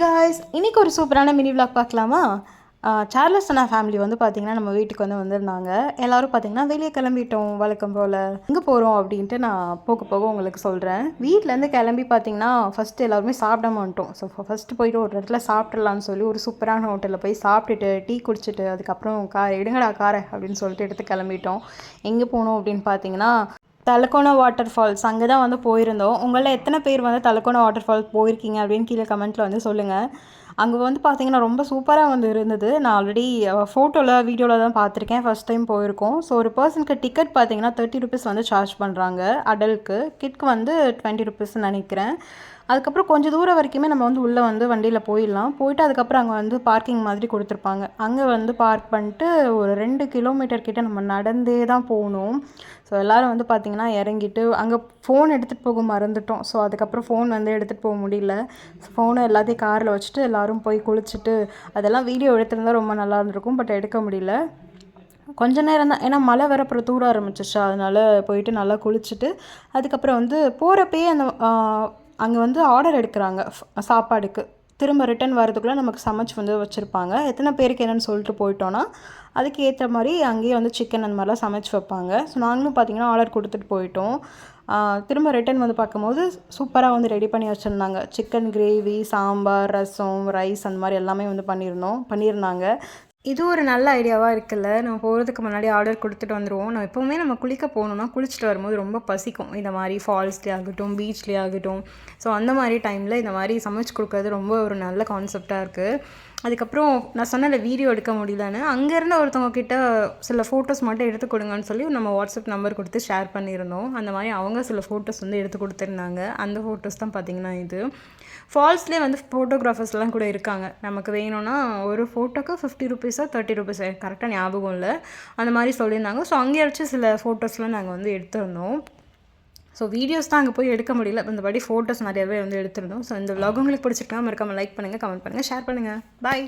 Guys, இன்னைக்கு ஒரு சூப்பரான மினி விளாக் பார்க்கலாமா? சார்லஸ் அண்ணா ஃபேமிலி வந்து பார்த்திங்கன்னா நம்ம வீட்டுக்கு வந்து வந்திருந்தாங்க. எல்லோரும் பார்த்திங்கன்னா வெளியே கிளம்பிட்டோம் வழக்கம் போல். எங்கே போகிறோம் அப்படின்ட்டு நான் போக போக உங்களுக்கு சொல்கிறேன். வீட்டிலேருந்து கிளம்பி பார்த்திங்கன்னா ஃபஸ்ட்டு எல்லாருமே சாப்பிடாம வந்துட்டோம். ஸோ ஃபஸ்ட்டு போயிட்டு ஒரு இடத்துல சாப்பிட்றலான்னு சொல்லி ஒரு சூப்பரான ஹோட்டலில் போய் சாப்பிட்டுட்டு டீ குடிச்சிட்டு அதுக்கப்புறம் எடுங்கடா காரை அப்படின்னு சொல்லிட்டு எடுத்து கிளம்பிட்டோம். எங்கே போனோம் அப்படின்னு பார்த்தீங்கன்னா தலக்கோணா வாட்டர் ஃபால்ஸ் அங்கே தான் வந்து போயிருந்தோம். உங்களில் எத்தனை பேர் வந்து தலக்கோணா வாட்டர் ஃபால்ஸ் போயிருக்கீங்க அப்படின்னு கீழே கமெண்ட்டில் வந்து சொல்லுங்கள். அங்கே வந்து பார்த்திங்கன்னா ரொம்ப சூப்பராக வந்து இருந்தது. நான் ஆல்ரெடி ஃபோட்டோவில் வீடியோவில் தான் பார்த்துருக்கேன். ஃபஸ்ட் டைம் போயிருக்கோம். ஸோ ஒரு பர்சனுக்கு டிக்கெட் பார்த்திங்கன்னா 30 ருபீஸ் வந்து சார்ஜ் பண்ணுறாங்க. அடல்ட்க்கு, கிட்க்கு வந்து 20 ருபீஸ்ன்னு நினைக்கிறேன். அதுக்கப்புறம் கொஞ்சம் தூரம் வரைக்குமே நம்ம வந்து உள்ளே வந்து வண்டியில் போயிடலாம். போயிட்டு அதுக்கப்புறம் அங்கே வந்து பார்க்கிங் மாதிரி கொடுத்துருப்பாங்க. அங்கே வந்து பார்க் பண்ணிட்டு ஒரு 2 கிலோமீட்டர் கிட்ட நம்ம நடந்தே தான் போகணும். ஸோ எல்லோரும் வந்து பார்த்திங்கன்னா இறங்கிட்டு அங்கே ஃபோன் எடுத்துகிட்டு போக மறந்துட்டோம். ஸோ அதுக்கப்புறம் ஃபோன் வந்து எடுத்துகிட்டு போக முடியல. ஃபோனை எல்லாத்தையும் காரில் வச்சுட்டு எல்லோரும் போய் குளிச்சுட்டு அதெல்லாம் வீடியோ எடுத்திருந்தால் ரொம்ப நல்லா இருந்திருக்கும். பட் எடுக்க முடியல. கொஞ்ச நேரம் தான், ஏன்னா மழை வர அப்புறம் தூர ஆரம்பிச்சிச்சா, அதனால் போயிட்டு நல்லா குளிச்சுட்டு அதுக்கப்புறம் வந்து போகிறப்பயே அந்த அங்கே வந்து ஆர்டர் எடுக்கிறாங்க சாப்பாடுக்கு. திரும்ப ரிட்டன் வரதுக்குள்ளே நமக்கு சமைச்சு வந்து வச்சுருப்பாங்க. எத்தனை பேருக்கு என்னென்னு சொல்லிட்டு போயிட்டோன்னா அதுக்கு ஏற்ற மாதிரி அங்கேயே வந்து சிக்கன் அந்த மாதிரிலாம் சமைச்சு வைப்பாங்க. ஸோ நாங்களும் பார்த்திங்கன்னா ஆர்டர் கொடுத்துட்டு போயிட்டோம். திரும்ப ரிட்டன் வந்து பார்க்கும்போது சூப்பராக வந்து ரெடி பண்ணி வச்சுருந்தாங்க. சிக்கன் கிரேவி, சாம்பார், ரசம், ரைஸ் அந்த மாதிரி எல்லாமே வந்து பண்ணியிருந்தாங்க. இது ஒரு நல்ல ஐடியாவாக இருக்குல்ல. நம்ம போகிறதுக்கு முன்னாடி ஆர்டர் கொடுத்துட்டு வந்துடுவோம். நம்ம எப்போவுமே நம்ம குளிக்க போகணுன்னா குளிச்சுட்டு வரும்போது ரொம்ப பசிக்கும். இந்த மாதிரி ஃபால்ஸ்லேயே ஆகட்டும், பீச்லேயே ஆகட்டும். ஸோ அந்த மாதிரி டைமில் இந்த மாதிரி சமைச்சு கொடுக்குறது ரொம்ப ஒரு நல்ல கான்செப்டாக இருக்குது. அதுக்கப்புறம் நான் சொன்னல வீடியோ எடுக்க முடியலன்னு, அங்கேருந்து ஒருத்தவங்க கிட்ட சில ஃபோட்டோஸ் மட்டும் எடுத்து கொடுங்கன்னு சொல்லி நம்ம வாட்ஸ்அப் நம்பர் கொடுத்து ஷேர் பண்ணியிருந்தோம். அந்த மாதிரி அவங்க சில ஃபோட்டோஸ் வந்து எடுத்து கொடுத்துருந்தாங்க. அந்த ஃபோட்டோஸ் தான் பார்த்திங்கன்னா இது. ஃபால்ஸ்லேயே வந்து ஃபோட்டோகிராஃபர்ஸ்லாம் கூட இருக்காங்க. நமக்கு வேணும்னா ஒரு ஃபோட்டோக்கு 50 ருபீஸோ 30 ருபீஸோ கரெக்டாக ஞாபகம் இல்லை, அந்த மாதிரி சொல்லியிருந்தாங்க. ஸோ அங்கே வச்சு சில ஃபோட்டோஸ்லாம் நாங்கள் வந்து எடுத்திருந்தோம். ஸோ வீடியோஸ் தான் அங்கே போய் எடுக்க முடியல, இந்தபடி ஃபோட்டோஸ் நிறையவே வந்து எடுத்திருந்தோம். ஸோ இந்த vlog உங்களுக்கு பிடிச்சிருக்கா மறக்காமல் லைக் பண்ணுங்கள், கமெண்ட் பண்ணுங்கள், ஷேர் பண்ணுங்கள். பாய்.